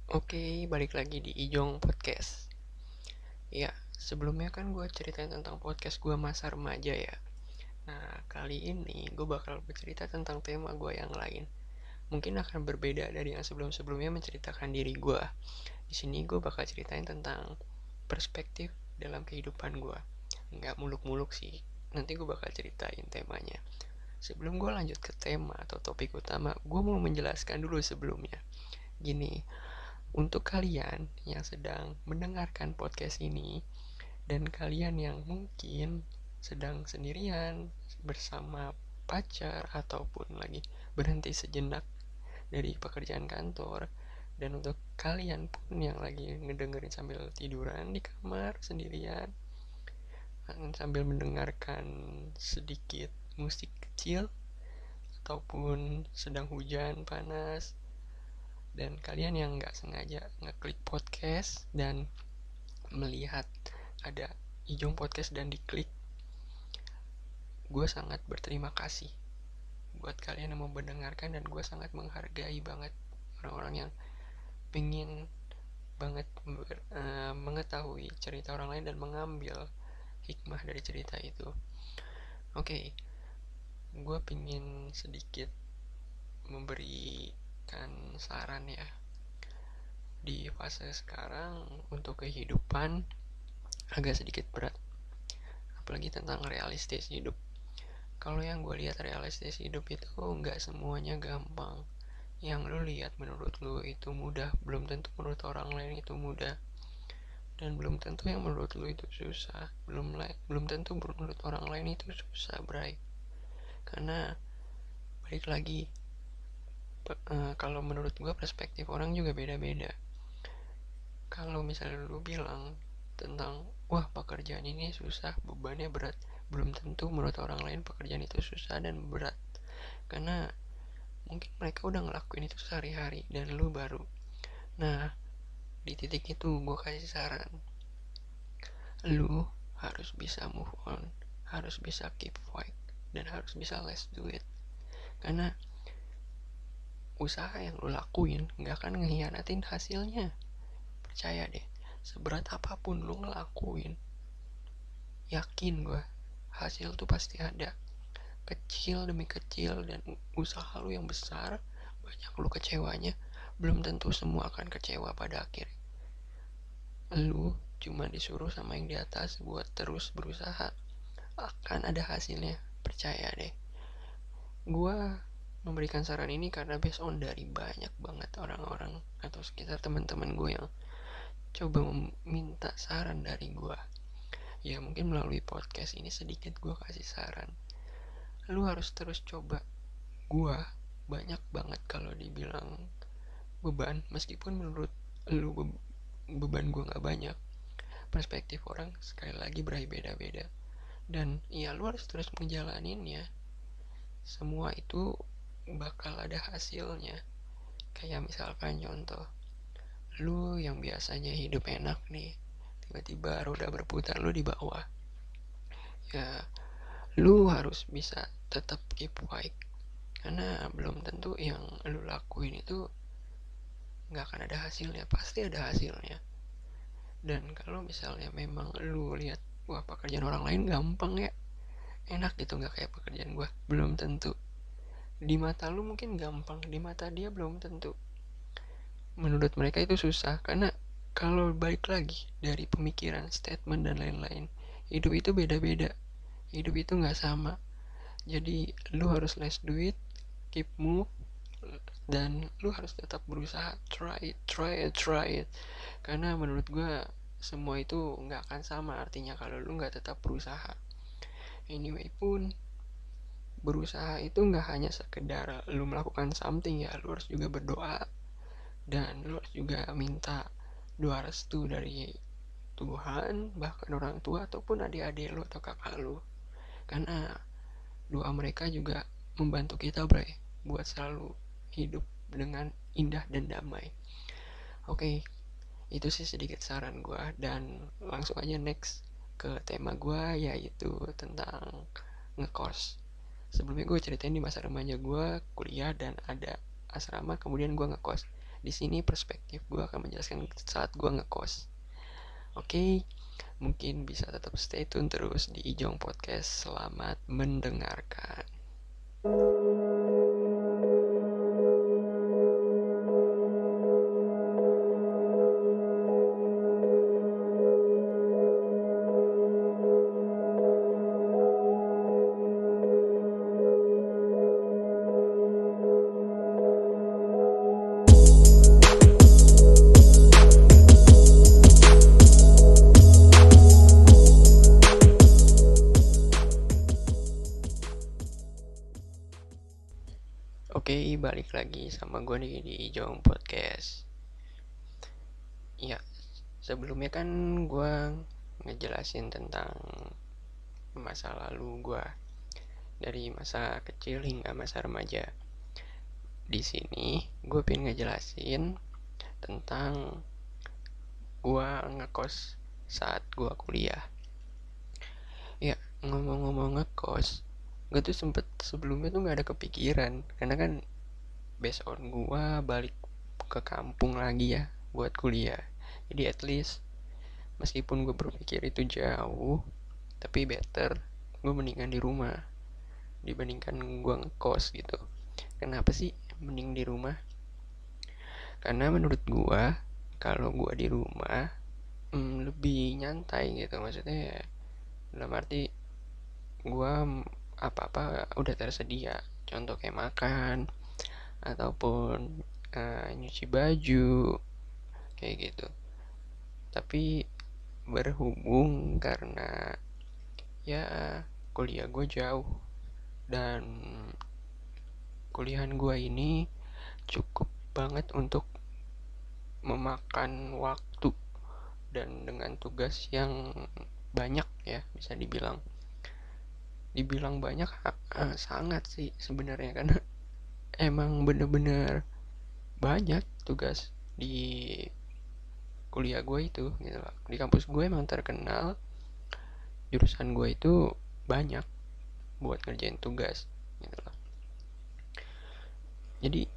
Oke, balik lagi di Ijong Podcast. Ya, sebelumnya kan gue ceritain tentang podcast gue masa remaja ya. Nah, kali ini gue bakal bercerita tentang tema gue yang lain. Mungkin akan berbeda dari yang sebelum-sebelumnya menceritakan diri gue. Di sini gue bakal ceritain tentang perspektif dalam kehidupan gue. Nggak muluk-muluk sih. Nanti gue bakal ceritain temanya. Sebelum gue lanjut ke tema atau topik utama, gue mau menjelaskan dulu sebelumnya. Gini, untuk kalian yang sedang mendengarkan podcast ini dan kalian yang mungkin sedang sendirian bersama pacar ataupun lagi berhenti sejenak dari pekerjaan kantor, dan untuk kalian pun yang lagi ngedengerin sambil tiduran di kamar sendirian sambil mendengarkan sedikit musik kecil ataupun sedang hujan panas, dan kalian yang nggak sengaja ngeklik podcast dan melihat ada Ijong Podcast dan diklik, gue sangat berterima kasih buat kalian yang mau mendengarkan, dan gue sangat menghargai banget orang-orang yang pengen banget mengetahui cerita orang lain dan mengambil hikmah dari cerita itu. Oke, gue pengen sedikit memberikan saran ya. Di fase sekarang untuk kehidupan agak sedikit berat, apalagi tentang realistis hidup. Kalau yang gue lihat realistis hidup itu nggak semuanya gampang. Yang lu lihat menurut lu itu mudah, belum tentu menurut orang lain itu mudah. Dan belum tentu yang menurut lu itu susah, belum tentu menurut orang lain itu susah, Bray. Karena balik lagi, kalau menurut gue perspektif orang juga beda-beda. Kalau misalnya lu bilang tentang, wah pekerjaan ini susah, bebannya berat, belum tentu menurut orang lain pekerjaan itu susah dan berat. Karena mungkin mereka udah ngelakuin itu sehari-hari dan lu baru. Nah, di titik itu gue kasih saran, lu harus bisa move on, harus bisa keep fight, dan harus bisa less do it. Karena usaha yang lu lakuin gak akan ngehianatin hasilnya. Percaya deh, seberat apapun lu ngelakuin, yakin gue, hasil tuh pasti ada. Kecil demi kecil, dan usaha lu yang besar, banyak lu kecewanya, belum tentu semua akan kecewa pada akhirnya. Lu cuma disuruh sama yang di atas buat terus berusaha, akan ada hasilnya, percaya deh. Gua memberikan saran ini karena based on dari banyak banget orang-orang atau sekitar teman-teman gue yang coba meminta saran dari gue. Ya mungkin melalui podcast ini sedikit gue kasih saran. Lu harus terus coba. Gue banyak banget kalau dibilang beban, meskipun menurut lu beban gue gak banyak. Perspektif orang sekali lagi berbeda-beda. Dan ya lu harus terus menjalaninnya. Semua itu bakal ada hasilnya. Kayak misalkan contoh, lu yang biasanya hidup enak nih, tiba-tiba roda berputar lu di bawah. Ya, lu harus bisa tetap keep fight. Karena belum tentu yang lu lakuin itu gak akan ada hasilnya, pasti ada hasilnya. Dan kalau misalnya memang lu lihat, wah pekerjaan orang lain gampang ya, enak gitu, gak kayak pekerjaan gue, belum tentu. Di mata lu mungkin gampang, di mata dia belum tentu. Menurut mereka itu susah, karena kalau balik lagi dari pemikiran, statement, dan lain-lain, hidup itu beda-beda. Hidup itu gak sama. Jadi lu harus less do it, keep move, dan lu harus tetap berusaha. Try it. Karena menurut gue semua itu gak akan sama artinya kalau lu gak tetap berusaha. Anyway pun, berusaha itu gak hanya sekedar lu melakukan something ya, lu harus juga berdoa. Dan lu harus juga minta doa restu dari Tuhan, bahkan orang tua ataupun adik-adik lu atau kakak lu. Karena doa mereka juga membantu kita, Bray, buat selalu hidup dengan indah dan damai. Oke, itu sih sedikit saran gue, dan langsung aja next ke tema gue, yaitu tentang ngekos. Sebelumnya gue ceritain di masa remaja gue kuliah dan ada asrama, kemudian gue ngekos. Di sini perspektif gue akan menjelaskan saat gue ngekos. Oke, mungkin bisa tetap stay tune terus di Ijong Podcast. Selamat mendengarkan. Oke, balik lagi sama gue nih di Ijong Podcast. Ya, sebelumnya kan gue ngejelasin tentang masa lalu gue dari masa kecil hingga masa remaja. Di sini gue pengen ngejelasin tentang gue ngekos saat gue kuliah. Ya, ngomong-ngomong ngekos, gue tuh sempet sebelumnya tuh gak ada kepikiran, karena kan based on gue balik ke kampung lagi ya buat kuliah. Jadi at least meskipun gue berpikir itu jauh, tapi better gue mendingan di rumah dibandingkan gue ngekos gitu. Kenapa sih mending di rumah? Karena menurut gue kalau gue di rumah lebih nyantai gitu. Maksudnya dalam arti gue apa-apa udah tersedia, contoh kayak makan ataupun nyuci baju kayak gitu. Tapi berhubung karena ya kuliah gue jauh dan kuliahan gue ini cukup banget untuk memakan waktu dan dengan tugas yang banyak ya, bisa dibilang banyak, sangat sih sebenarnya, karena emang bener-bener banyak tugas di kuliah gue itu gitu loh. Di kampus gue emang terkenal jurusan gue itu banyak buat ngerjain tugas gitu loh. Jadi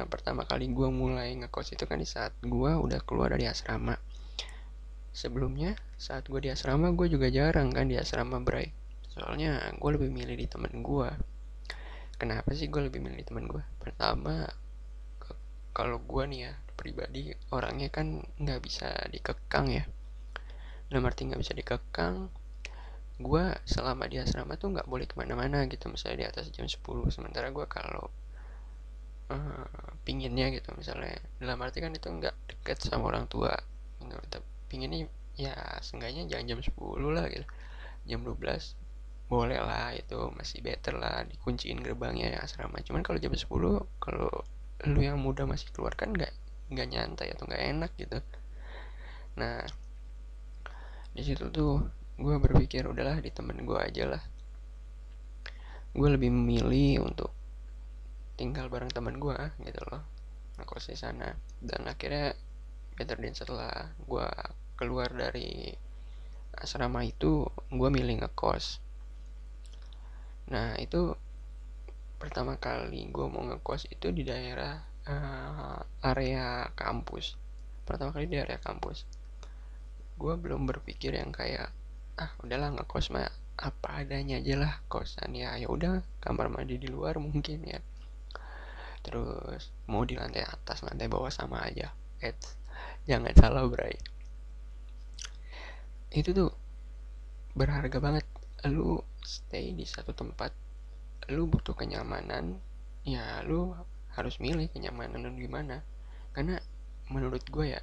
pertama kali gue mulai ngekos itu kan di saat gue udah keluar dari asrama. Sebelumnya saat gue di asrama gue juga jarang kan di asrama, Bray. Soalnya gue lebih milih di temen gue. Kenapa sih gue lebih milih di temen gue? Pertama, kalau gue nih ya pribadi orangnya kan nggak bisa dikekang ya. Dalam arti nggak bisa dikekang, gue selama di asrama tuh nggak boleh kemana-mana gitu, misalnya di atas jam 10. Sementara gue kalau pinginnya gitu, misalnya dalam arti kan itu nggak deket sama orang tua gitu, pinginnya ya seenggaknya jangan jam 10 lah gitu, jam 12 boleh lah, itu masih better lah dikunciin gerbangnya ya asrama. Cuman kalau jam 10, kalau lu yang muda masih keluar kan nggak nyantai atau nggak enak gitu. Nah, di situ tuh gue berpikir udahlah di temen gue aja lah. Gue lebih memilih untuk tinggal bareng teman gue gitu loh, ngekos di sana. Dan akhirnya better dan setelah gue keluar dari asrama itu gue milih ngekos. Nah itu pertama kali gue mau ngekos itu di daerah area kampus. Pertama kali di area kampus gue belum berpikir yang kayak udahlah ngekos mah apa adanya aja lah, kosan ya udah kamar mandi di luar mungkin ya, terus mau di lantai atas lantai bawah sama aja. Jangan salah, Bray, itu tuh berharga banget. Lu stay di satu tempat, lu butuh kenyamanan, ya lu harus milih kenyamanan dan gimana. Karena menurut gue ya,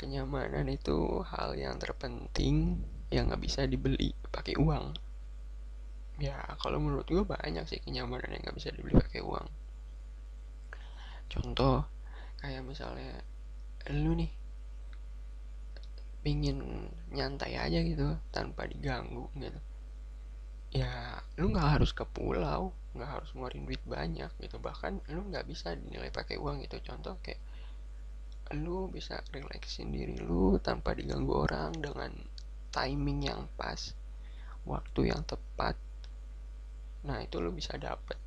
kenyamanan itu hal yang terpenting yang nggak bisa dibeli pakai uang. Ya kalau menurut gue banyak sih kenyamanan yang nggak bisa dibeli pakai uang. Contoh kayak misalnya lu nih pingin nyantai aja gitu tanpa diganggu gitu, ya lu nggak harus ke pulau, nggak harus ngeluarin duit banyak gitu, bahkan lu nggak bisa dinilai pakai uang gitu. Contoh kayak lu bisa relaksin diri lu tanpa diganggu orang dengan timing yang pas, waktu yang tepat. Nah itu lu bisa dapet.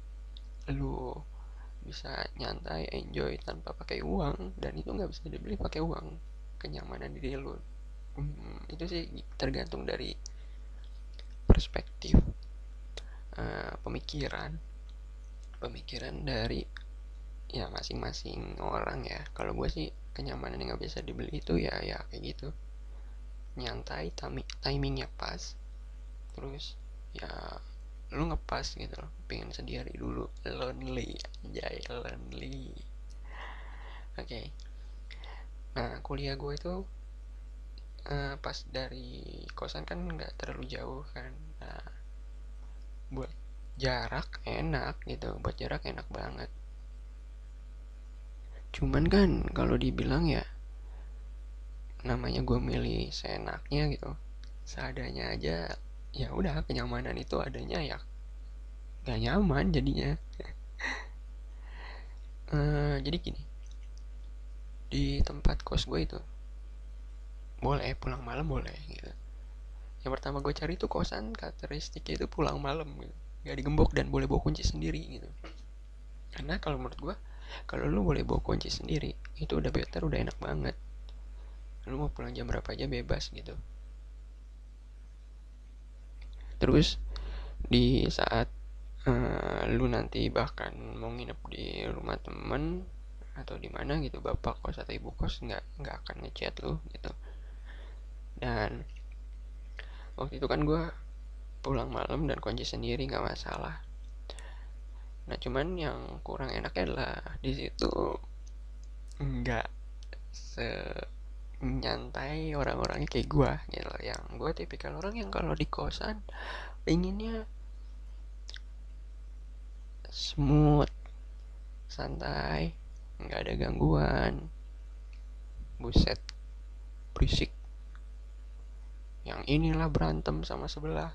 Lu bisa nyantai, enjoy tanpa pakai uang, dan itu nggak bisa dibeli pakai uang, kenyamanan diri lu. Itu sih tergantung dari perspektif, pemikiran dari ya masing-masing orang ya. Kalau gue sih kenyamanan yang nggak bisa dibeli itu ya kayak gitu, nyantai, timingnya pas, terus ya lu ngepas gitu loh, pengen sendiri dulu, lonely, anjay, lonely. Oke. Nah, kuliah gue itu pas dari kosan kan nggak terlalu jauh kan. Nah, buat jarak enak gitu, buat jarak enak banget. Cuman kan kalau dibilang ya, namanya gue milih seenaknya gitu, seadanya aja, ya udah, kenyamanan itu adanya ya gak nyaman jadinya. Jadi gini, di tempat kos gue itu boleh pulang malam, boleh gitu. Yang pertama gue cari tuh kosan karakteristiknya itu pulang malam gitu, gak digembok dan boleh bawa kunci sendiri gitu. Karena kalau menurut gue, kalau lu boleh bawa kunci sendiri, itu udah better, udah enak banget. Lu mau pulang jam berapa aja bebas gitu. Terus di saat lu nanti bahkan mau nginep di rumah temen atau di mana gitu, bapak kos atau ibu kos nggak akan ngechat lu gitu. Dan waktu itu kan gue pulang malam dan kunci sendiri, nggak masalah. Nah, cuman yang kurang enaknya adalah di situ nggak se nyantai orang-orangnya kayak gue gitu. Yang gue tipikal orang yang kalau di kosan inginnya smooth, santai, nggak ada gangguan. Buset, berisik, yang inilah berantem sama sebelah,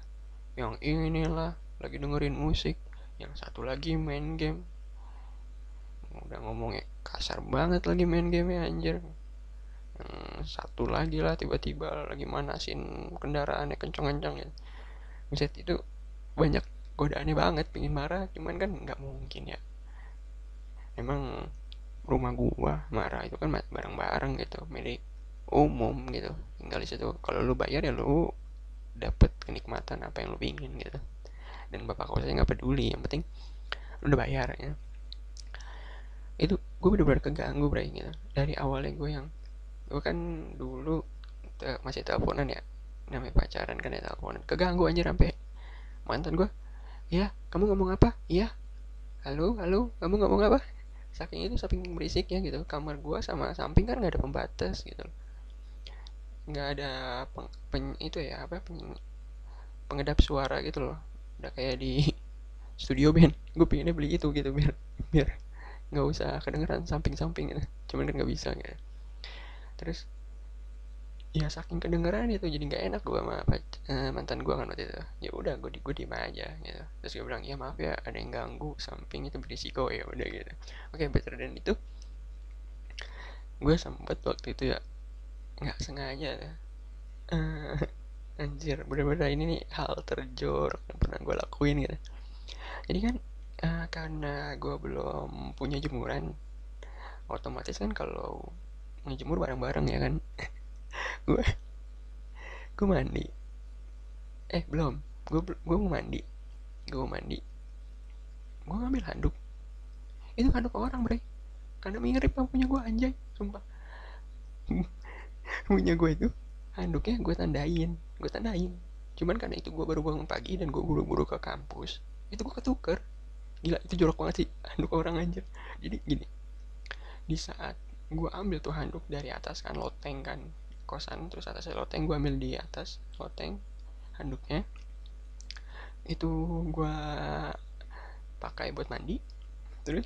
yang inilah lagi dengerin musik, yang satu lagi main game, udah ngomongnya kasar banget lagi main game ya anjir. Yang satu lagi lah tiba-tiba lagi manasin kendaraannya kenceng-kenceng ya. Buset, itu banyak godaannya banget, pingin marah cuman kan nggak mungkin ya. Emang rumah gua, marah itu kan bareng-bareng gitu, milik umum gitu, tinggal di situ. Kalau lu bayar ya lu dapet kenikmatan apa yang lu pingin gitu, dan bapak kosnya nggak peduli, yang penting lu udah bayar ya. Itu gue bener-bener keganggu bray gitu. Dari awalnya gue kan dulu masih teleponan ya, namanya pacaran kan ya, teleponan keganggu anjir, sampai mantan gue, ya kamu ngomong apa, iya, halo halo, kamu ngomong apa. Saking berisiknya gitu. Kamar gue sama samping kan nggak ada pembatas gitu, nggak ada itu ya apa, pengedap suara gitu loh, udah kayak di studio band. Gue pengennya beli itu gitu, biar biar nggak usah kedengeran samping-samping gitu. Cuman kan nggak bisa gitu. Terus ya saking kedengeran itu jadi nggak enak gue sama mantan gue kan waktu itu. Ya udah, gue diem aja gitu. Terus gue bilang, ya maaf ya ada yang ganggu, samping itu berisiko, ya udah gitu. Oke, better dan itu gue sempet waktu itu ya nggak sengaja anjir, bener-bener ini nih hal terjorok yang pernah gue lakuin gitu. Jadi kan karena gue belum punya jemuran, otomatis kan kalau ngejemur bareng-bareng ya kan. gue gue mandi, belum, gue mau mandi, gue ngambil handuk, itu handuk orang bre, karena mirip sama punya gue anjay, sumpah. Punya gue itu handuknya gue tandain, cuman karena itu gue baru bangun pagi dan gue buru-buru ke kampus, itu gue ketuker. Gila, itu jorok banget sih, handuk orang anjir. Jadi gini, di saat gue ambil tuh handuk dari atas kan, loteng kan kosan, terus atasnya loteng, gue ambil di atas loteng handuknya, itu gue pakai buat mandi. Terus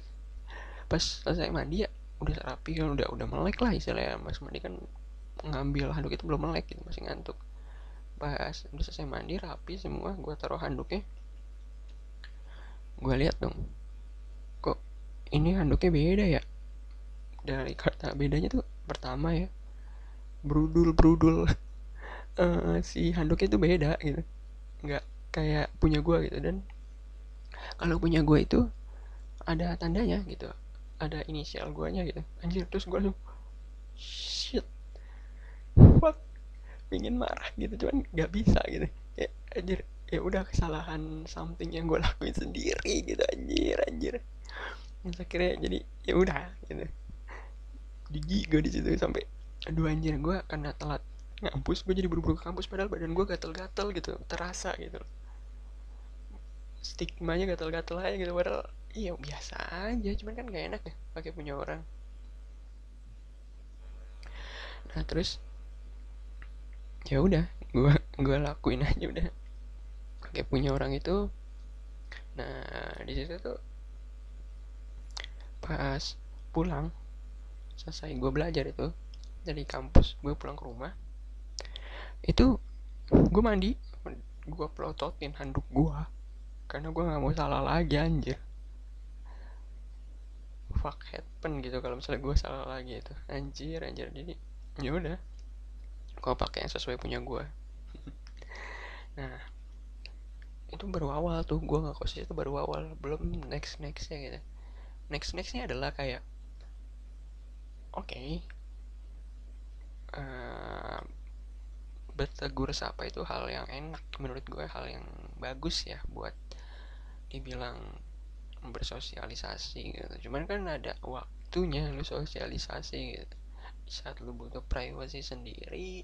pas selesai mandi ya udah rapi kan, udah melek lah istilahnya. Mas mandi kan ngambil handuk itu belum melek gitu, masih ngantuk. Pas udah selesai mandi rapi semua, gue taruh handuknya, gue lihat dong, kok ini handuknya beda ya. Dari kata bedanya tuh, pertama ya, brudul si handuknya tuh beda gitu, nggak kayak punya gue gitu. Dan kalau punya gue itu ada tandanya gitu, ada inisial guanya gitu, anjir. Terus gue langsung shit, fuck, pengen marah gitu, cuman nggak bisa gitu. Ya anjir, ya udah, kesalahan something yang gue lakuin sendiri gitu, anjir. Terus akhirnya jadi ya udah gitu, digi gue di situ sampai aduh anjir, gue karena telat ngampus, gue jadi buru-buru ke kampus padahal badan gue gatel-gatel gitu, terasa gitu, stigmanya gatel-gatel aja gitu, padahal iya biasa aja, cuman kan gak enak ya pakai punya orang. Nah terus ya udah, gue lakuin aja udah pakai punya orang itu. Nah di situ tuh pas pulang selesai gue belajar itu dari kampus, gue pulang ke rumah itu, gue mandi, gue pelototin handuk gue karena gue nggak mau salah lagi, anjir. Fuck happen gitu kalau misalnya gue salah lagi itu, anjir. Jadi ya udah, gue pakai yang sesuai punya gue. Nah itu baru awal tuh, gue nggak kos itu baru awal, belum nextnya gitu. Nextnya adalah kayak oke, uh, bertegur sapa itu hal yang enak menurut gue, hal yang bagus ya buat dibilang bersosialisasi gitu. Cuman kan ada waktunya lu sosialisasi gitu. Di saat lu butuh privasi sendiri,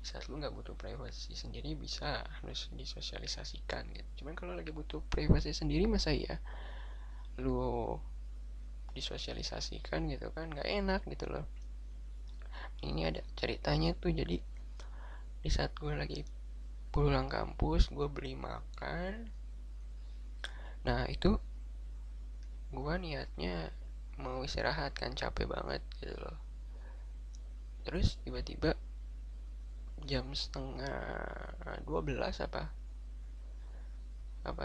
di saat lu nggak butuh privasi sendiri bisa lu disosialisasikan gitu. Cuman kalau lagi butuh privasi sendiri, masa ya lu disosialisasikan gitu kan, nggak enak gitu loh. Ini ada ceritanya tuh. Jadi di saat gue lagi pulang kampus, gue beli makan. Nah itu gue niatnya mau istirahat kan, capek banget gitu loh. Terus tiba-tiba jam setengah 12 apa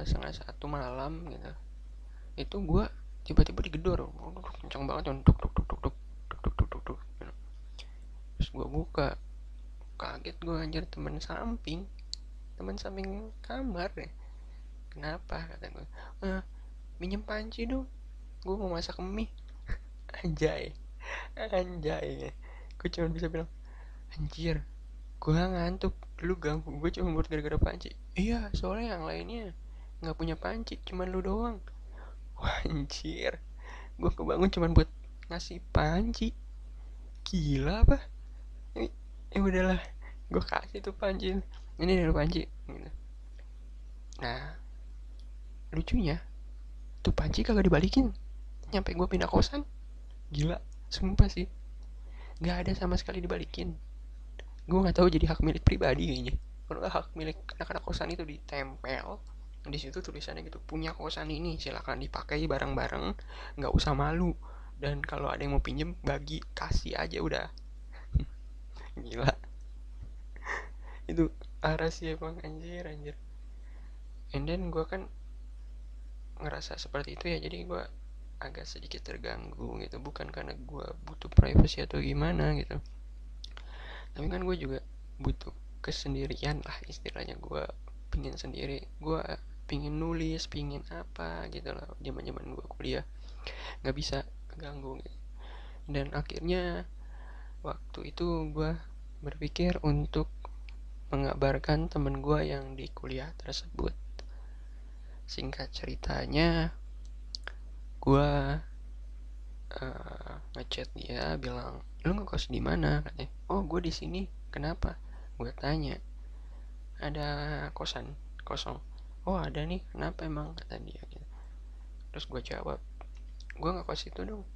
setengah 1 malam gitu, itu gue tiba-tiba digedor kencang banget kan, duk duk duk duk duk duk duk duk duk duk. Terus gue buka, kaget gue, anjir, teman samping kamar deh. Kenapa, kata gue, minjem panci dong, gue mau masak mie. Anjay, gue cuma bisa bilang anjir, gue ngantuk, lu ganggu gue cuma buat gara-gara panci. Iya soalnya yang lainnya nggak punya panci, cuman lu doang. Wah anjir, gue kebangun cuman buat ngasih panci, gila apa. Ya udahlah, gue kasih tuh panci, ini nih panci gitu. Nah lucunya tuh panci kagak dibalikin nyampe gue pindah kosan. Gila, sumpah sih, nggak ada sama sekali dibalikin. Gue nggak tahu, jadi hak milik pribadi kayaknya. Kalau nggak hak milik anak-anak kosan itu ditempel di situ tulisannya gitu, punya kosan ini silakan dipakai bareng-bareng, nggak usah malu, dan kalau ada yang mau pinjem bagi kasih aja udah. Gila, itu arah sih emang, anjir. And then gue kan ngerasa seperti itu ya, jadi gue agak sedikit terganggu gitu, bukan karena gue butuh privacy atau gimana gitu, tapi kan gue juga butuh kesendirian lah istilahnya. Gue pingin sendiri, gue pingin nulis, pingin apa gitu lah, zaman gue kuliah nggak bisa keganggu gitu. Dan akhirnya waktu itu gue berpikir untuk mengabarkan temen gue yang di kuliah tersebut. Singkat ceritanya, gue ngechat dia, bilang lu ngekos di mana, katanya. Oh gue di sini. Kenapa? Gue tanya, ada kosan kosong. Oh ada nih, kenapa emang, kata dia gitu. Terus gue jawab, gue ngekos itu dong,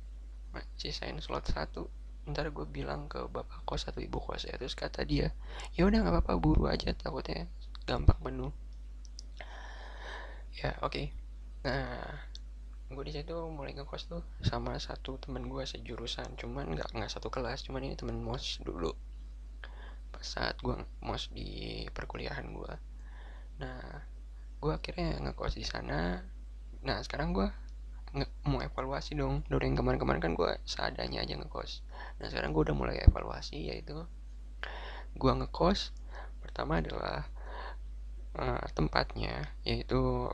sisain slot 1, ntar gue bilang ke bapak kos atau ibu kos ya. Terus kata dia, ya udah nggak apa-apa, buru aja, takutnya gampang penuh. Ya oke. Nah gue di situ mulai ngekos tuh sama satu teman gue sejurusan, cuman nggak satu kelas, cuman ini teman mos dulu pas saat gue mos di perkuliahan gue. Nah gue akhirnya ngekos di sana. Nah sekarang gue mau evaluasi dong, dari yang kemarin kan gue seadanya aja ngekos. Nah sekarang gue udah mulai evaluasi, yaitu gue ngekos pertama adalah tempatnya, yaitu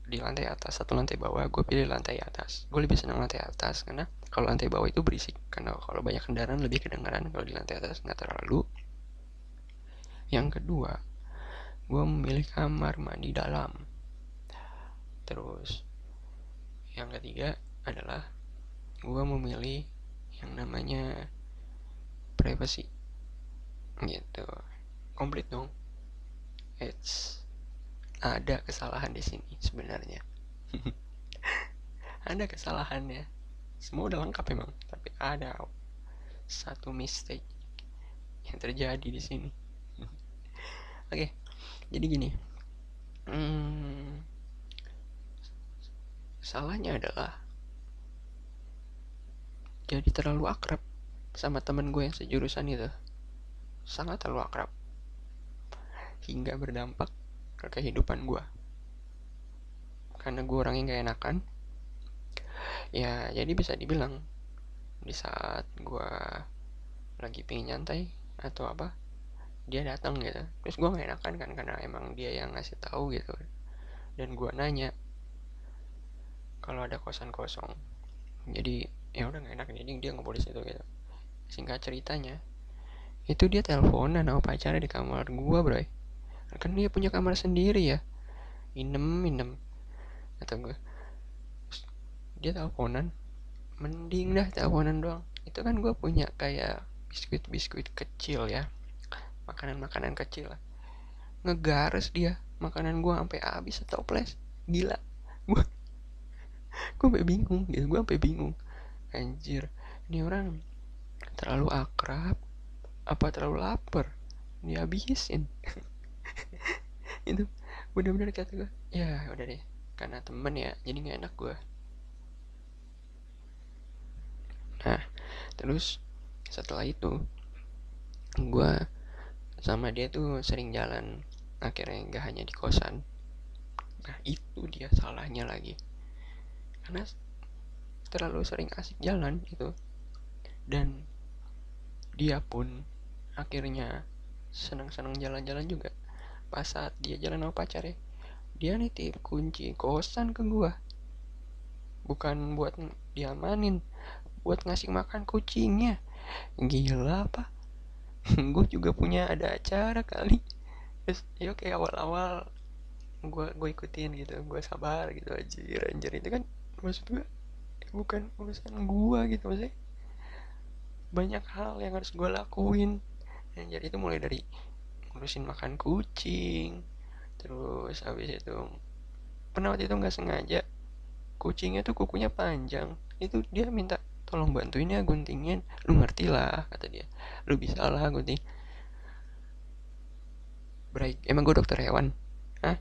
di lantai atas, satu lantai bawah. Gue pilih lantai atas. Gue lebih senang lantai atas karena kalau lantai bawah itu berisik, karena kalau banyak kendaraan lebih kedengaran. Kalau di lantai atas nggak terlalu. Yang kedua, gue memilih kamar mandi dalam. Terus yang ketiga adalah gue memilih yang namanya privacy gitu. Komplit dong. Ada kesalahan di sini sebenarnya. Ada kesalahannya. Semua udah lengkap emang, tapi ada satu mistake yang terjadi di sini. Oke, jadi gini. Salahnya adalah jadi terlalu akrab sama temen gue yang sejurusan itu. Sangat terlalu akrab, hingga berdampak ke kehidupan gue. Karena gue orangnya gak enakan, ya jadi bisa dibilang di saat gue lagi pengen nyantai atau apa, dia datang gitu. Terus gue gak enakan kan, karena emang dia yang ngasih tahu gitu. Dan gue nanya kalau ada kosan kosong. Jadi ya udah gak enak, jadi dia nggak boleh situ gitu. Singkat ceritanya, itu dia teleponan sama pacarnya di kamar gue, bro. Kan dia punya kamar sendiri ya. Inem kata gue. Dia teleponan, mending dah teleponan doang. Itu kan gue punya kayak biskuit kecil ya, makanan kecil lah. Ngegares dia makanan gue sampai habis setoples. Gila. gue sampai bingung gitu. Gue sampai bingung, anjir, ini orang terlalu akrab apa terlalu lapar dihabisin. Itu bener-bener kata gue, ya udah deh, karena temen ya jadi gak enak gue. Nah terus setelah itu gue sama dia tuh sering jalan, akhirnya gak hanya di kosan. Nah itu dia salahnya lagi, karena terlalu sering asik jalan gitu. Dan dia pun akhirnya senang-senang jalan-jalan juga. Pas saat dia jalan sama pacarnya, dia nitip kunci kosan ke gua. Bukan buat diamanin, buat ngasih makan kucingnya. Gila apa? Gue juga punya ada acara kali. Terus ya kayak awal-awal gue ikutin gitu, gue sabar gitu. Anjir itu kan maksud gue bukan urusan gue gitu, maksudnya banyak hal yang harus gue lakuin. Jadi itu mulai dari ngurusin makan kucing, terus habis itu pernah waktu itu nggak sengaja kucingnya tuh kukunya panjang. Itu dia minta tolong bantuin ya guntingin. Lu ngerti lah kata dia, lu bisa lah gunting. Baik, emang gue dokter hewan? Hah?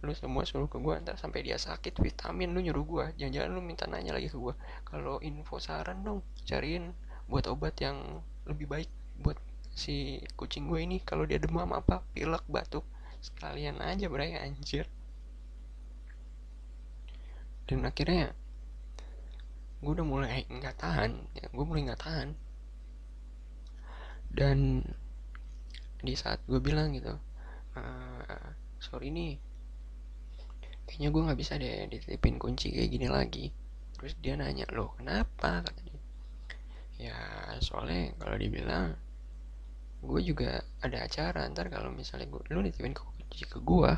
Lu semua suruh ke gue, ntar sampai dia sakit vitamin lu nyuruh gue. Jangan-jangan lu minta nanya lagi ke gue kalau info saran dong, cariin buat obat yang lebih baik buat si kucing gue ini kalau dia demam apa pilek batuk. Sekalian aja bray, anjir. Dan akhirnya gue udah mulai nggak tahan ya, dan di saat gue bilang gitu, sorry nih, kayaknya gue nggak bisa deh dititipin kunci kayak gini lagi. Terus dia nanya, loh kenapa, kata dia. Ya soalnya kalau dibilang gue juga ada acara, ntar kalau misalnya lu nitipin kunci ke gue,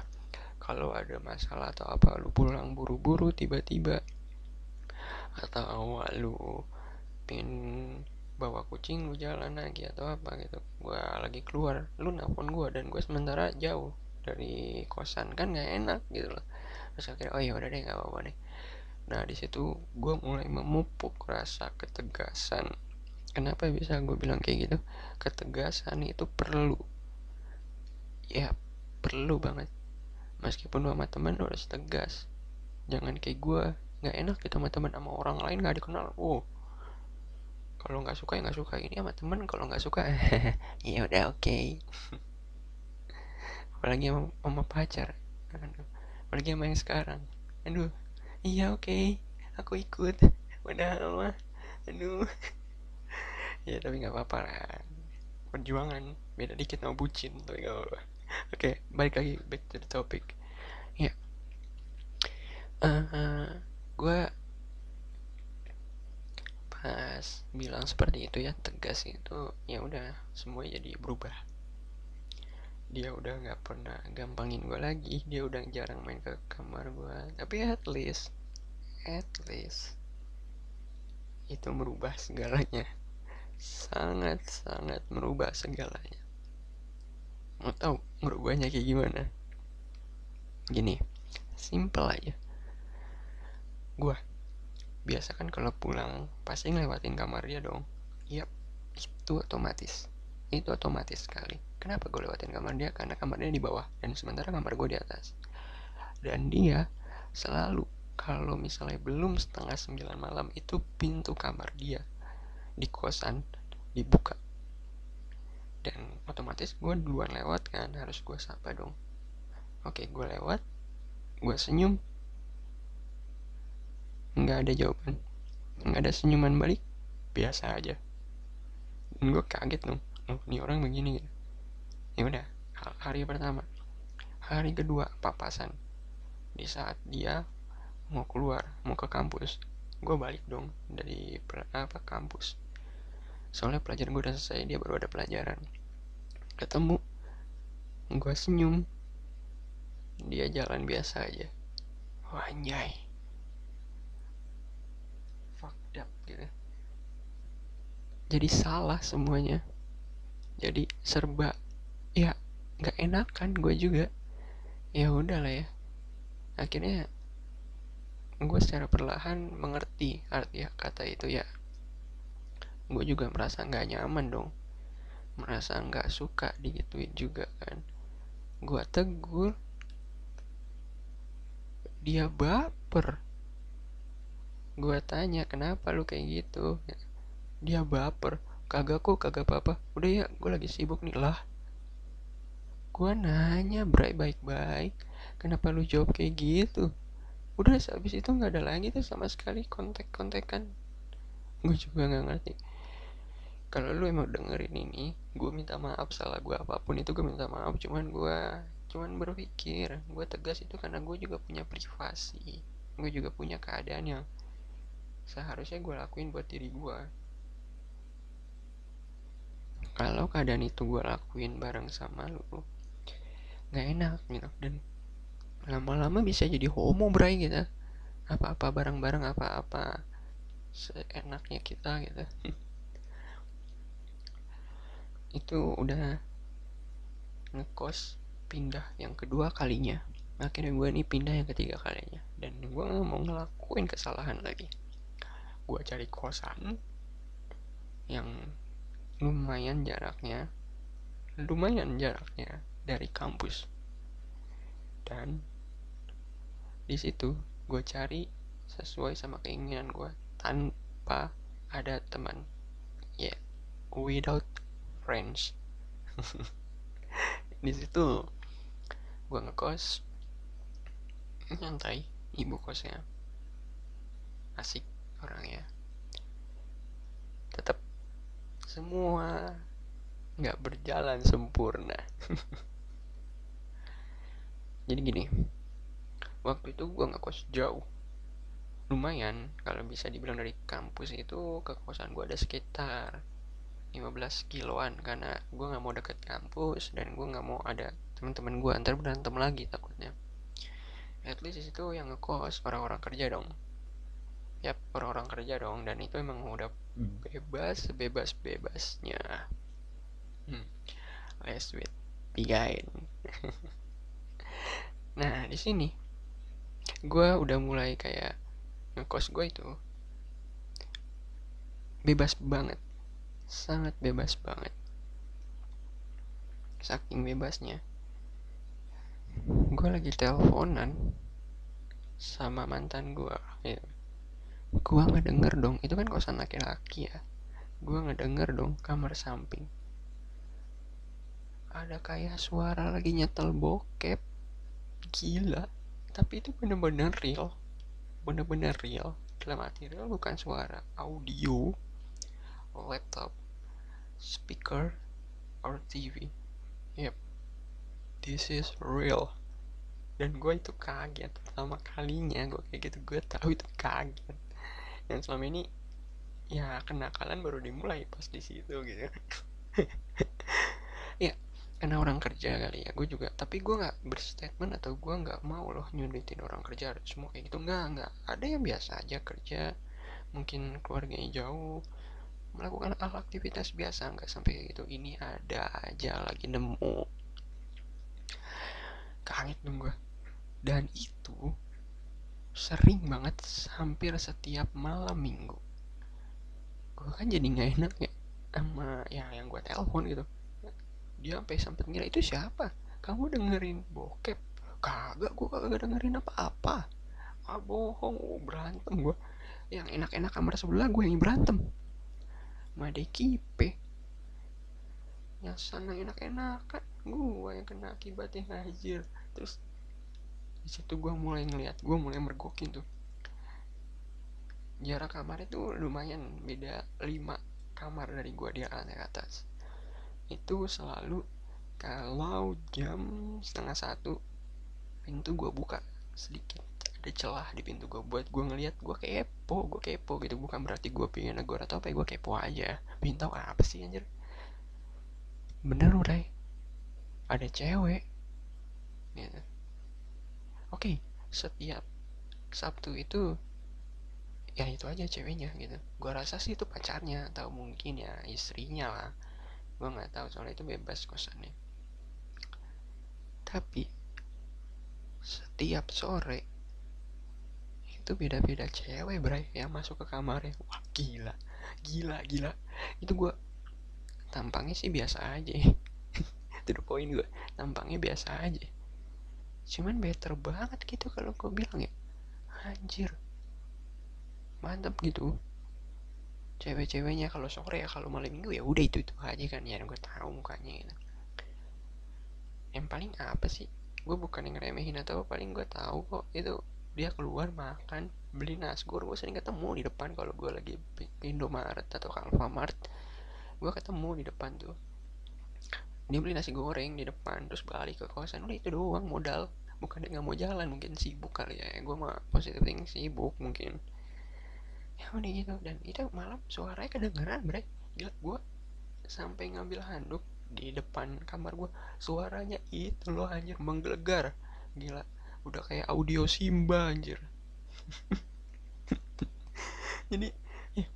kalau ada masalah atau apa, lu pulang buru-buru tiba-tiba, atau lu pin bawa kucing lu jalan lagi atau apa gitu, gue lagi keluar, lu nelfon gue dan gue sementara jauh dari kosan, kan nggak enak gitu loh. Terus akhirnya oh ya udah deh, nggak apa-apa deh. Nah di situ gue mulai memupuk rasa ketegasan. Kenapa bisa gue bilang kayak gitu? Ketegasan itu perlu, ya perlu banget. Meskipun sama teman lu harus tegas, jangan kayak gue nggak enak gitu sama teman, sama orang lain nggak dikenal. Kalau nggak suka ya nggak suka, ini sama temen kalau nggak suka ya udah oke. Apalagi sama pacar, apalagi sama yang sekarang, aduh iya oke, aku ikut padahal mah aduh. Ya tapi nggak apa-apa lah, perjuangan beda dikit sama bucin, tapi nggak apa-apa. Oke, balik lagi, back to the topic ya. Gue pas bilang seperti itu ya, tegas itu, ya udah semua jadi berubah. Dia udah nggak pernah gampangin gue lagi, dia udah jarang main ke kamar gue. Tapi at least itu merubah segalanya, sangat sangat merubah segalanya. Mau tahu merubahnya kayak gimana? Gini, simple aja. Gue biasa kan kalau pulang pasti ngelewatin kamar dia dong. Yap, itu otomatis sekali. Kenapa gue lewatin kamar dia? Karena kamar dia di bawah dan sementara kamar gue di atas. Dan dia selalu kalau misalnya belum setengah 9 malam itu pintu kamar dia di kosan dibuka, dan otomatis gue duluan lewat kan, harus gue sapa dong. Oke, gue lewat, gue senyum, nggak ada jawaban, nggak ada senyuman balik, biasa aja. Dan gue kaget dong, oh ini orang begini gitu. Ya udah, hari pertama, hari kedua papasan. Di saat dia mau keluar, mau ke kampus, gue balik dong dari kampus. Soalnya pelajaran gue udah selesai, dia baru ada pelajaran. Ketemu, gue senyum, dia jalan biasa aja. Wah, anjay, fucked up gitu. Jadi salah semuanya, jadi serba ya nggak enakan gue juga. Ya udahlah ya, akhirnya gue secara perlahan mengerti arti kata itu ya. Gue juga merasa nggak nyaman dong, merasa nggak suka digituin juga kan. Gue tegur, dia baper. Gue tanya kenapa lu kayak gitu, dia baper. Kagak kok, kagak apa-apa, udah ya gue lagi sibuk nih. Lah, gue nanya baik-baik, kenapa lu jawab kayak gitu? Udah habis itu nggak ada lagi tuh sama sekali kontek-kontekan. Gue juga nggak ngerti. Kalau lu emang dengerin ini, gue minta maaf, salah gue apapun itu gue minta maaf. Cuman berpikir gue tegas itu karena gue juga punya privasi, gue juga punya keadaan yang seharusnya gue lakuin buat diri gue. Kalau keadaan itu gue lakuin bareng sama lu, nggak enak gitu, dan lama-lama bisa jadi homo bray gitu. Apa-apa bareng-bareng, apa-apa seenaknya kita gitu. Itu udah ngekos pindah yang kedua kalinya. Akhirnya gue nih pindah yang ketiga kalinya, dan gue gak mau ngelakuin kesalahan lagi. Gue cari kosan yang lumayan jaraknya dari kampus, dan di situ gue cari sesuai sama keinginan gue tanpa ada teman, ya, yeah, without friends. Di situ gue ngekos nyantai, ibu kosnya asik orangnya. Tetap semua nggak berjalan sempurna. Jadi gini, waktu itu gue ngekos jauh, lumayan. Kalau bisa dibilang dari kampus itu ke kosan gue ada sekitar 15 kiloan, karena gue nggak mau deket kampus dan gue nggak mau ada teman-teman gue antar berantem lagi takutnya. At least di situ yang ngekos orang-orang kerja dong. Yap, orang-orang kerja dong, dan itu emang udah bebas bebasnya. Less with pigain. Nah, di sini gue udah mulai kayak ngekos gue itu bebas banget, sangat bebas banget. Saking bebasnya, gue lagi teleponan sama mantan gue gitu. Gue nggak denger dong, itu kan kosan laki-laki ya. Gue nggak denger dong, kamar samping ada kayak suara lagi nyetel bokep. Gila, tapi itu bener-bener real, dalam arti real, bukan suara audio laptop, speaker, or TV. Yep, this is real. Dan gue itu kaget pertama kalinya gue kayak gitu, gue tahu itu kaget. Dan selama ini ya kenakalan baru dimulai pas di situ gitu. Ya karena orang kerja kali ya, gue juga, tapi gue nggak berstatement atau gue nggak mau loh nyulitin orang kerja semua kayak gitu, nggak, ada yang biasa aja kerja, mungkin keluarganya jauh, melakukan aktivitas biasa, nggak sampai kayak gitu. Ini ada aja lagi nemu, kaget dong gue. Dan itu sering banget, hampir setiap malam minggu. Gue kan jadi nggak enak ya sama ya yang gue telepon gitu. Dia sampai sempet ngira, itu siapa, kamu dengerin bokep? Kagak, gue kagak dengerin apa-apa. Ah bohong, berantem gue. Yang enak-enak kamar sebelah gue yang berantem sama Dekipe. Yang sana enak-enakan gue yang kena akibatnya, anjir. Terus di situ gue mulai ngeliat, gue mulai mergokin tuh. Jarak kamarnya tuh lumayan, beda 5 kamar dari gue di lantai atas. Itu selalu kalau jam setengah 1 pintu gue buka sedikit, ada celah di pintu gue buat gue ngeliat. Gue kepo gitu, bukan berarti gue pengen negor atau apa ya, gue kepo aja, pengen tahu apa sih anjir. Bener udah ada cewek gitu. Oke, setiap Sabtu itu ya itu aja ceweknya gitu. Gue rasa sih itu pacarnya atau mungkin ya istrinya lah, gue nggak tahu soalnya itu bebas kosannya. Tapi setiap sore itu beda-beda cewek bray yang masuk ke kamarnya. Wah gila, gila. Itu gue tampangnya sih biasa aja. Itu the point, gue tampangnya biasa aja, cuman better banget gitu kalau gue bilang ya. Anjir, mantap gitu cewek-ceweknya kalau sore ya. Kalau malam minggu ya udah itu aja kan ya, gue tahu mukanya gitu. Yang paling apa sih, gue bukan yang remehin atau paling gue tahu kok itu dia keluar makan, beli nasgor. Gue sering ketemu di depan kalau gue lagi ke Indomaret atau ke Alfamart, gue ketemu di depan tuh. Dia beli nasi goreng di depan terus balik ke kosan, udah itu doang modal. Bukan dia nggak mau jalan, mungkin sibuk kali ya, gue mah positive thinking sibuk mungkin. Ya udah gitu. Dan itu malam suaranya kedengeran bre, gila. Gue sampai ngambil handuk di depan kamar gue, suaranya itu loh anjir, menggelegar, gila. Udah kayak audio Simba anjir. Jadi ya,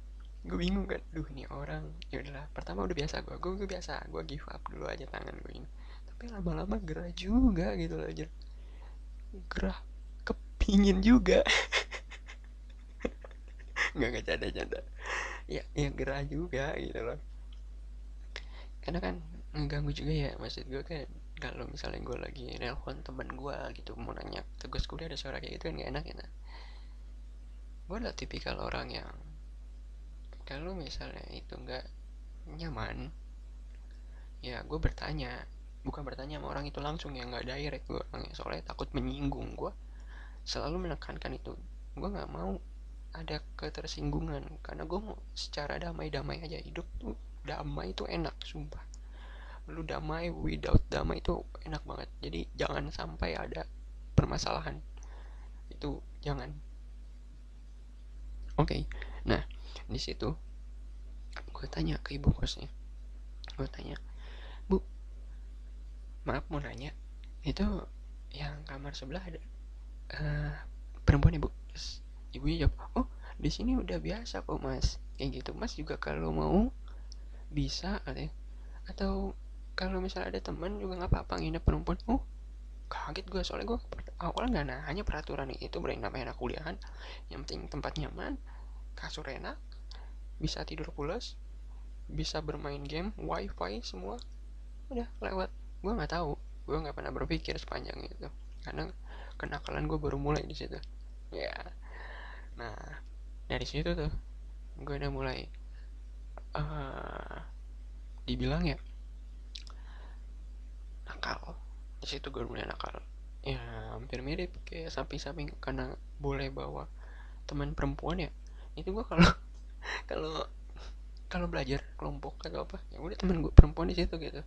gue bingung kan, duh nih orang. Ya udahlah, pertama udah biasa, gue biasa, gue give up dulu aja tangan gue ini. Tapi lama-lama gerah juga gitu loh anjir, gerah, kepingin juga. Nggak canda-canda, ya gerah juga gitu loh. Karena kan ngeganggu juga ya, maksud gue kan kalau misalnya gue lagi nelpon teman gue gitu mau nanya tugas kuliah, ada suara kayak gitu kan gak enak ya. Nah, gue adalah tipikal orang yang kalau misalnya itu nggak nyaman ya gue bertanya. Bukan bertanya sama orang itu langsung ya, nggak direct gue orangnya, soalnya takut menyinggung. Gue selalu menekankan itu, gue nggak mau ada ketersinggungan, karena gue mau secara damai-damai aja. Hidup tuh damai itu enak sumpah. Lu damai without damai itu enak banget. Jadi jangan sampai ada permasalahan, itu jangan. Oke. Nah di situ gue tanya ke ibu kosnya, gue tanya, bu maaf mau nanya, itu yang kamar sebelah ada perempuan ibu? Terus ibunya jawab, oh di sini udah biasa kok mas, kayak gitu. Mas juga kalau mau bisa katanya, atau kalau misalnya ada teman juga nggak apa-apa nginep perempuan. Oh kaget gue, soalnya gue awal nggak nanya peraturan itu, berarti namanya anak kuliahan. Yang penting tempat nyaman, kasur enak, bisa tidur pulas, bisa bermain game, wifi semua udah lewat. Gue nggak tahu, gue nggak pernah berpikir sepanjang itu, karena kenakalan gue baru mulai di situ ya. Nah dari situ tuh gue udah mulai uh, dibilang ya nakal. Di situ gue mulai nakal, ya hampir mirip kayak samping-samping, karena boleh bawa teman perempuan ya. Itu gue kalau kalau kalau belajar kelompok atau apa ya udah teman gue perempuan di situ gitu,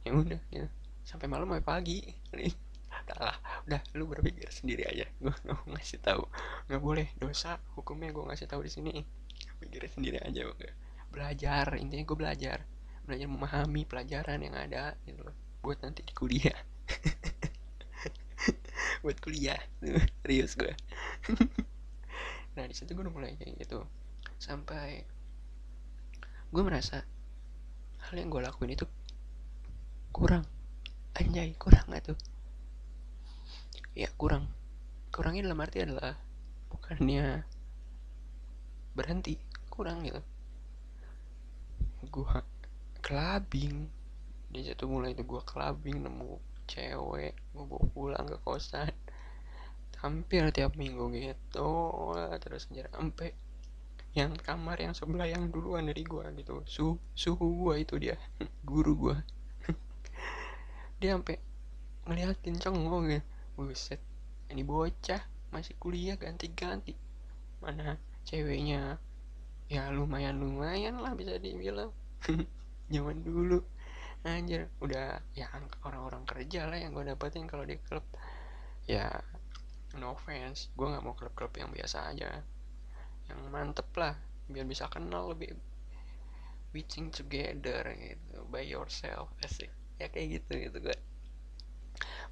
ya udah gitu sampai malam sampai pagi. udah lu berpikir sendiri aja, gue nggak mau ngasih tahu, nggak boleh, dosa hukumnya gue ngasih tahu di sini. Pikir sendiri aja, oke. Belajar, intinya gue belajar memahami pelajaran yang ada gitu loh, buat nanti di kuliah. Buat kuliah serius gue. Nah di situ gue udah mulai kayak gitu, sampai gue merasa hal yang gue lakuin itu kurang. Anjay, kurang gak tuh? Ya kurang. Kurangnya dalam arti adalah bukannya berhenti, kurang gitu. Gue clubbing di situ, mulai itu gue clubbing, nemu cewek, gue bawa pulang ke kosan hampir tiap minggu gitu. Terus aja sampai yang kamar yang sebelah yang duluan dari gue gitu, suhu gue itu dia guru gue. Dia sampai ngeliatin cengong ya, buset, ini bocah masih kuliah ganti-ganti, mana ceweknya ya lumayan lah bisa dibilang. Zaman dulu anjir, udah ya orang-orang kerja lah yang gue dapetin kalau di klub. Ya no offense, gue nggak mau klub-klub yang biasa aja, yang mantep lah, biar bisa kenal lebih, witching together gitu, by yourself, asik ya, kayak gitu gitu gue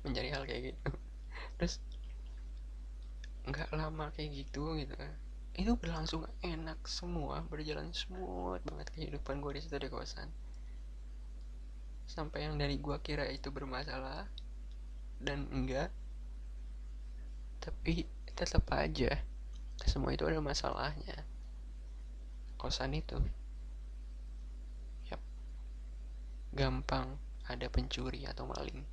mencari hal kayak gitu. Terus nggak lama kayak gitu gitu kan, itu berlangsung enak semua, berjalan smooth banget kehidupan gue di situ di kosan. Sampai yang dari gue kira itu bermasalah dan enggak, tapi tetap aja semua itu ada masalahnya. Kosan itu yap, gampang ada pencuri atau maling.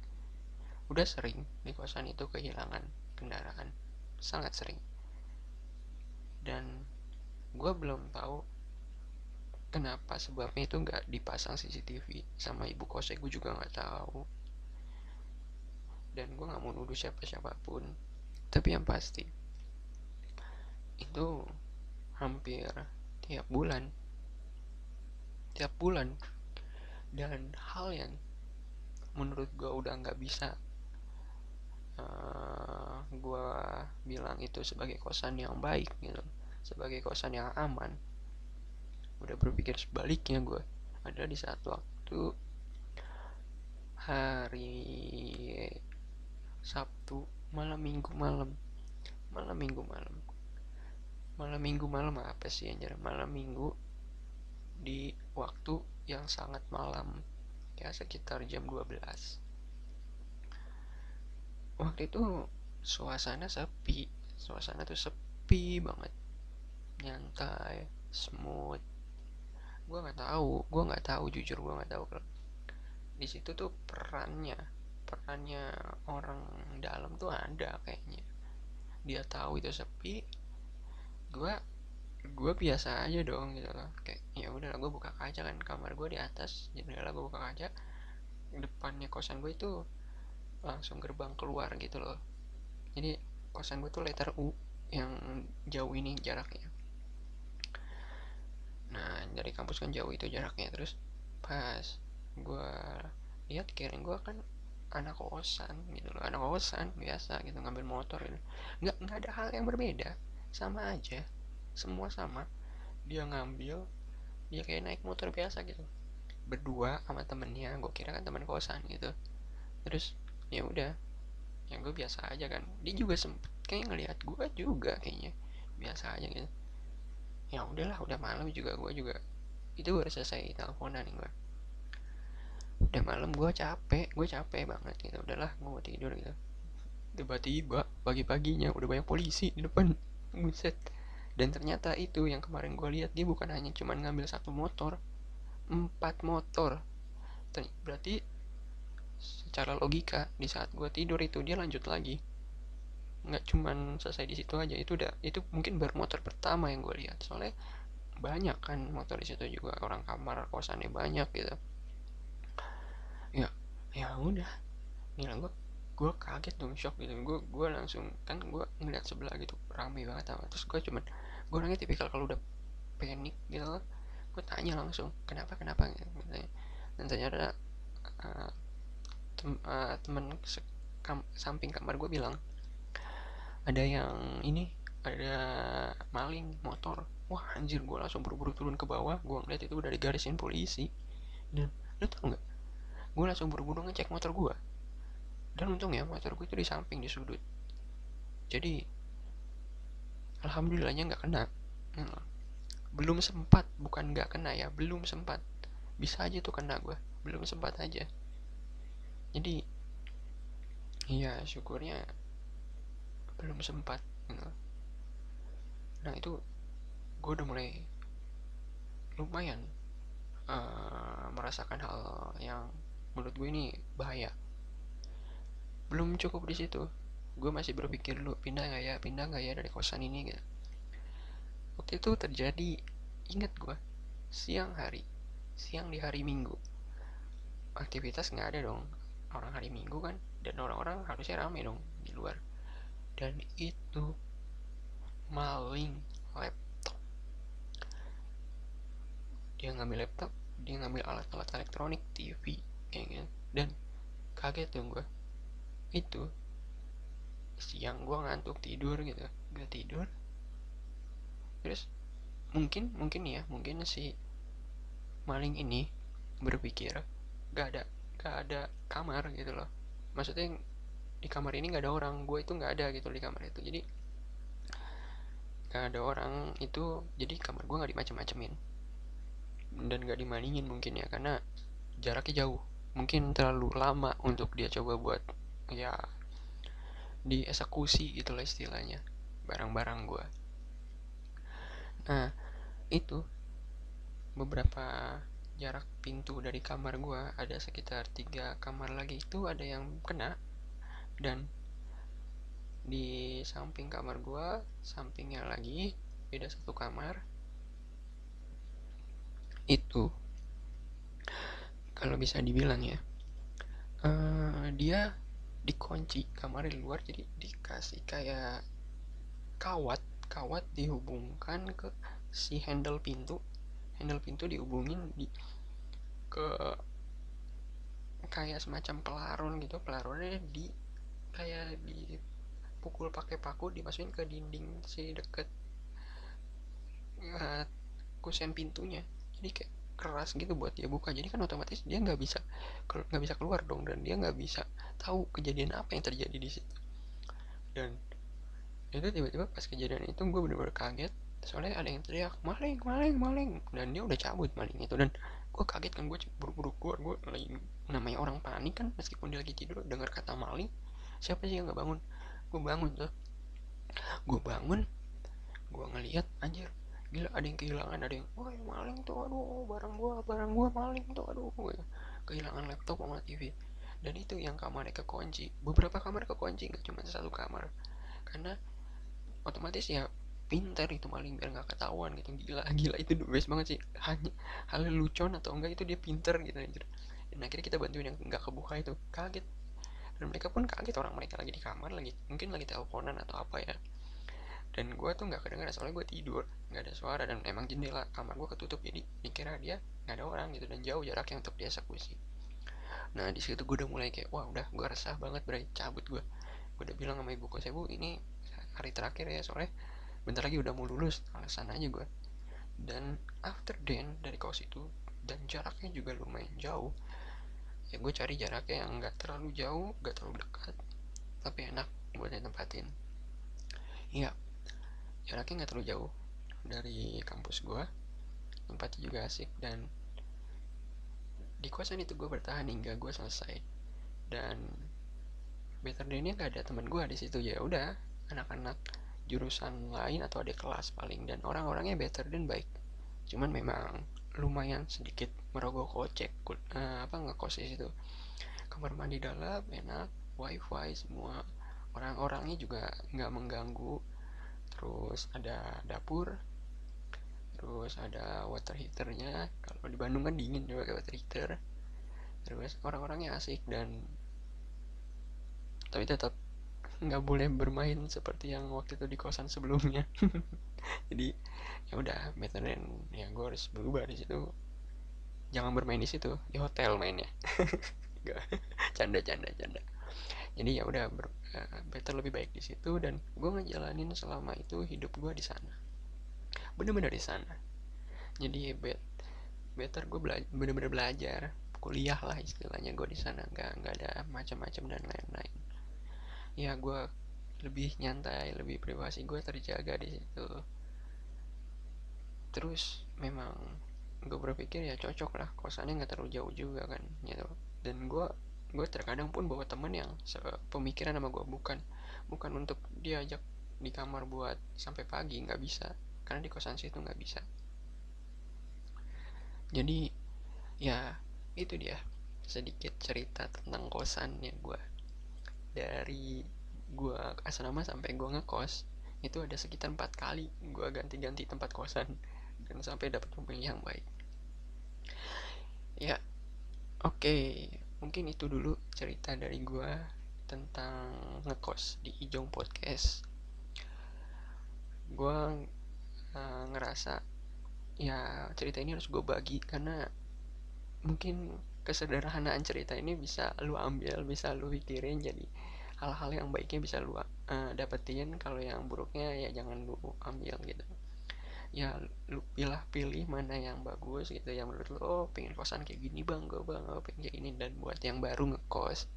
Udah sering di kosan itu kehilangan kendaraan, sangat sering. Dan gue belum tahu kenapa sebabnya itu nggak dipasang CCTV sama ibu kosnya, gue juga nggak tahu. Dan gue nggak mau nuduh siapapun, tapi yang pasti itu hampir tiap bulan, dan hal yang menurut gue udah nggak bisa gue bilang itu sebagai kosan yang baik gitu, sebagai kosan yang aman. Udah berpikir sebaliknya gue. Ada di saat waktu hari Sabtu malam minggu malam apa sih anjir, malam minggu di waktu yang sangat malam, ya sekitar jam 12. Waktu itu suasana tuh sepi banget, nyantai, smooth. Gue nggak tahu jujur, gue nggak tahu kalau di situ tuh perannya orang dalam tuh ada kayaknya. Dia tahu itu sepi, gue biasa aja dong gitu loh, kayak ya udah, gue buka kaca kan, kamar gue di atas jendela, gue buka kaca, depannya kosan gue itu langsung gerbang keluar gitu loh. Jadi kosan gue tuh letter U, yang jauh ini jaraknya. Nah dari kampus kan jauh itu jaraknya. Terus pas gue lihat, kirain gue kan anak kosan gitu loh, anak kosan biasa gitu, ngambil motor gitu. Nggak ada hal yang berbeda, sama aja, semua sama. Dia ngambil, dia kayak naik motor biasa gitu, berdua sama temennya, gue kira kan teman kosan gitu. Terus ya udah, yang gue biasa aja kan, dia juga sempet kayak ngelihat gue juga kayaknya biasa aja gitu. Ya udahlah, udah malam juga, gue juga itu baru selesai teleponan gue, udah malam, gue capek banget gitu, udahlah gue mau tidur gitu. Tiba-tiba pagi-paginya udah banyak polisi di depan, buset. Dan ternyata itu yang kemarin gue lihat, dia bukan hanya cuman ngambil satu motor, 4 motor. Berarti secara logika di saat gue tidur itu dia lanjut lagi, nggak cuman selesai di situ aja. Itu mungkin baru motor pertama yang gue lihat, soalnya banyak kan motor di situ juga, orang kamar kosannya banyak gitu. Ya udah, gila, gue kaget dong, shock gitu. Gue langsung kan, gue ngeliat sebelah gitu rame banget sama. Terus gue orangnya tipikal kalau udah panik gitu, gue tanya langsung kenapa gitu. Dan ternyata temen samping kamar gue bilang ada yang ini, ada maling motor. Wah anjir, gue langsung buru-buru turun ke bawah. Gue ngeliat itu udah digarisin polisi. Dan lu tau nggak, gue langsung buru-buru ngecek motor gue. Dan untung ya motor gue itu di samping, di sudut. Jadi alhamdulillahnya nggak kena. Belum sempat, bukan nggak kena ya, belum sempat. Bisa aja tuh kena gue, belum sempat aja. Jadi iya syukurnya belum sempat. Nah itu gue udah mulai lumayan merasakan hal yang menurut gue ini bahaya. Belum cukup di situ, gue masih berpikir lu pindah nggak ya dari kosan ini gitu. Waktu itu terjadi, ingat gue, siang di hari Minggu. Aktivitas nggak ada dong, orang hari Minggu kan, dan orang-orang harusnya rame dong di luar. Dan itu maling laptop. Dia ngambil laptop, dia ngambil alat-alat elektronik, TV kayak gitu. Dan kaget dong gue. Itu siang gue ngantuk tidur gitu, gak tidur. Terus mungkin si maling ini berpikir gak ada kamar gitu loh. Maksudnya di kamar ini gak ada orang, gue itu gak ada gitu di kamar itu. Jadi gak ada orang itu, jadi kamar gue gak dimacem-macemin dan gak dimalingin mungkin ya, karena jaraknya jauh. Mungkin terlalu lama untuk dia coba buat ya dieksekusi itulah istilahnya barang-barang gue. Nah itu beberapa jarak pintu dari kamar gue, ada sekitar 3 kamar lagi itu ada yang kena. Dan di samping kamar gue, sampingnya lagi beda 1 kamar itu, kalau bisa dibilang ya, dia dikunci kamar di luar. Jadi dikasih kayak kawat dihubungkan ke si handle pintu dihubungin ke kayak semacam pelarun gitu. Pelarunnya kayak dipukul pakai paku, dimasukin ke dinding si deket kusen pintunya. Jadi kayak keras gitu buat dia buka. Jadi kan otomatis dia nggak bisa keluar dong, dan dia nggak bisa tahu kejadian apa yang terjadi di situ. Dan itu tiba-tiba pas kejadian itu gue bener-bener kaget, soalnya ada yang teriak maling, dan dia udah cabut maling itu. Dan gue kaget kan, gue buru-buru keluar. Gue lagi, namanya orang panik kan, meskipun dia lagi tidur dengar kata maling, siapa sih yang nggak bangun? Gue bangun tuh, gue ngeliat anjir, gila, ada yang kehilangan, ada yang wah maling tuh, aduh barang gua maling tuh, aduh kehilangan laptop sama TV. Dan itu yang kamarnya kekunci, beberapa kamar kekunci, nggak cuma 1 kamar. Karena otomatis ya pintar itu maling biar nggak ketahuan gitu. Gila itu the best banget sih. Hanya hal lucon atau enggak, itu dia pintar gitu anjir. Dan akhirnya kita bantuin yang nggak kebuka itu, kaget. Dan mereka pun kaget, orang mereka lagi di kamar, mungkin lagi teleponan atau apa ya. Dan gue tuh nggak kedengeran soalnya gue tidur, nggak ada suara, dan emang jendela kamar gue ketutup, jadi dikira dia nggak ada orang gitu, dan jauh jaraknya untuk dieksekusi. Nah di situ gue udah mulai kayak wah udah, gue resah banget, berarti cabut gue udah bilang sama ibu kos, ibu ini hari terakhir ya, soalnya bentar lagi udah mau lulus, alasan aja gue. Dan after then dari kos itu, dan jaraknya juga lumayan jauh ya, gue cari jaraknya yang nggak terlalu jauh, nggak terlalu dekat, tapi enak buat ditempatin. Iya, jaraknya nggak terlalu jauh dari kampus gue, tempatnya juga asik. Dan di kosan itu gue bertahan hingga gue selesai. Dan better than-nya nggak ada teman gue di situ, ya udah anak-anak jurusan lain atau adik kelas paling. Dan orang-orangnya better than baik, cuman memang lumayan sedikit merogoh kocek ngekos di situ. Kamar mandi dalam enak, wifi semua, orang-orangnya juga nggak mengganggu. Terus ada dapur, terus ada water heaternya. Kalau di Bandung kan dingin juga pakai water heater. Terus orang-orangnya asik, dan tapi tetap nggak boleh bermain seperti yang waktu itu di kosan sebelumnya. Jadi ya udah, better than ya, gue harus berubah di situ. Jangan bermain di situ, di hotel mainnya. Gak, canda. Jadi ya udah better lebih baik di situ, dan gue ngejalanin selama itu hidup gue di sana, bener-bener di sana. Jadi better gue bener-bener belajar kuliah lah istilahnya gue di sana, nggak ada macam-macam dan lain-lain. Ya gue lebih nyantai, lebih privasi gue terjaga di situ. Terus memang gue berpikir ya cocok lah, kosannya nggak terlalu jauh juga kan gitu. Dan gue terkadang pun bawa temen yang pemikiran sama gue, bukan untuk diajak di kamar buat sampai pagi, nggak bisa, karena di kosan situ nggak bisa. Jadi ya itu dia sedikit cerita tentang kosannya gue. Dari gue asrama sampai gue ngekos itu ada sekitar 4 kali gue ganti-ganti tempat kosan, dan sampai dapat pemilih yang baik. Ya, oke, mungkin itu dulu cerita dari gue tentang ngekos di Ijong Podcast. Gue ngerasa ya cerita ini harus gue bagi, karena mungkin kesederhanaan cerita ini bisa lu ambil, bisa lu pikirin jadi hal-hal yang baiknya bisa lu dapetin. Kalau yang buruknya ya jangan lu ambil gitu. Ya lu pilih mana yang bagus gitu, yang menurut lu, oh pengen kosan kayak gini bang, gue bang oh, pengen kayak gini. Dan buat yang baru ngekos,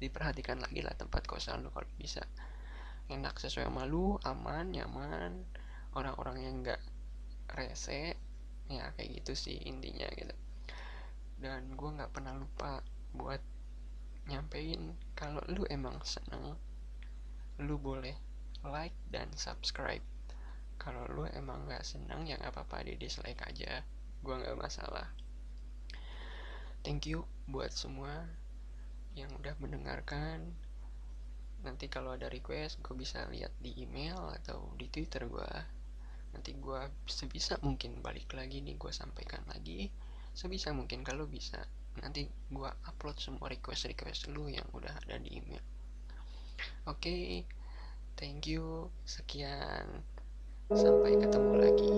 diperhatikan lagi lah tempat kosan lu, kalau bisa enak sesuai sama lu, aman, nyaman, orang-orang yang enggak rese, ya kayak gitu sih intinya gitu. Dan gue nggak pernah lupa buat nyampein kalau lu emang seneng, lu boleh like dan subscribe. Kalau lu emang nggak seneng ya nggak apa-apa, di dislike aja, gue nggak masalah. Thank you buat semua yang udah mendengarkan. Nanti kalau ada request gue bisa lihat di email atau di Twitter gue. Nanti gue sebisa mungkin balik lagi nih, gue sampaikan lagi sebisa mungkin. Kalau bisa nanti gue upload semua request lu yang udah ada di email. Oke, thank you, sekian, sampai ketemu lagi.